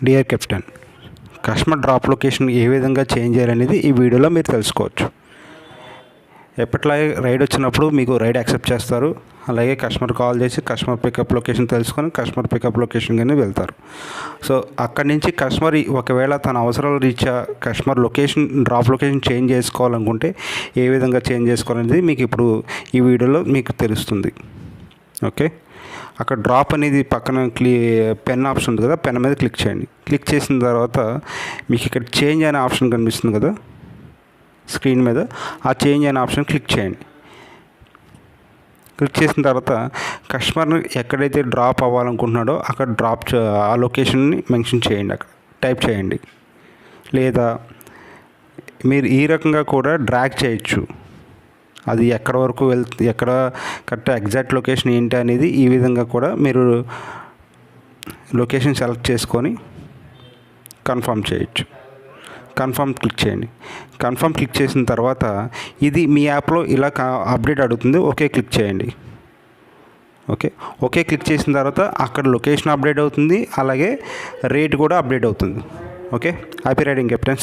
Dear captain, customer drop location ఏ విధంగా change చేయాలనేది ఈ వీడియోలో మీరు తెలుసుకోవచ్చు. ఎప్పట్లాగే రైడ్ వచ్చినప్పుడు మీకు రైడ్ యాక్సెప్ట్ చేస్తారు. అలాగే కస్టమర్ కాల్ చేసి కస్టమర్ పికప్ లొకేషన్ తెలుసుకొని కస్టమర్ పికప్ లొకేషన్ కానీ వెళ్తారు. సో అక్కడి నుంచి కస్టమర్ ఒకవేళ తన అవసరాల రీత్యా customer location drop location change చేసుకోవాలనుకుంటే ఏ విధంగా చేంజ్ చేసుకోవాలనేది మీకు ఇప్పుడు ఈ వీడియోలో మీకు తెలుస్తుంది. ఓకే, అక్కడ డ్రాప్ అనేది పక్కన పెన్ ఆప్షన్ ఉంది కదా, పెన్ మీద క్లిక్ చేయండి. క్లిక్ చేసిన తర్వాత మీకు ఇక్కడ చేంజ్ అనే ఆప్షన్ కనిపిస్తుంది కదా స్క్రీన్ మీద, ఆ చేంజ్ అనే ఆప్షన్ క్లిక్ చేయండి. క్లిక్ చేసిన తర్వాత కస్టమర్ని ఎక్కడైతే డ్రాప్ అవ్వాలనుకుంటున్నాడో అక్కడ ఆ లొకేషన్ని మెన్షన్ చేయండి, అక్కడ టైప్ చేయండి. లేదా మీరు ఈ రకంగా కూడా డ్రాగ్ చేయొచ్చు. అది ఎక్కడ వరకు ఎక్కడ కరెక్ట్ ఎగ్జాక్ట్ లొకేషన్ ఏంటి అనేది ఈ విధంగా కూడా మీరు లొకేషన్ సెలెక్ట్ చేసుకొని కన్ఫర్మ్ చేయొచ్చు. కన్ఫర్మ్ క్లిక్ చేయండి. కన్ఫర్మ్ క్లిక్ చేసిన తర్వాత ఇది మీ యాప్లో ఇలా అప్డేట్ అడుగుతుంది. ఓకే క్లిక్ చేయండి. ఓకే క్లిక్ చేసిన తర్వాత అక్కడ లొకేషన్ అప్డేట్ అవుతుంది, అలాగే రేట్ కూడా అప్డేట్ అవుతుంది. Okay, happy riding captains.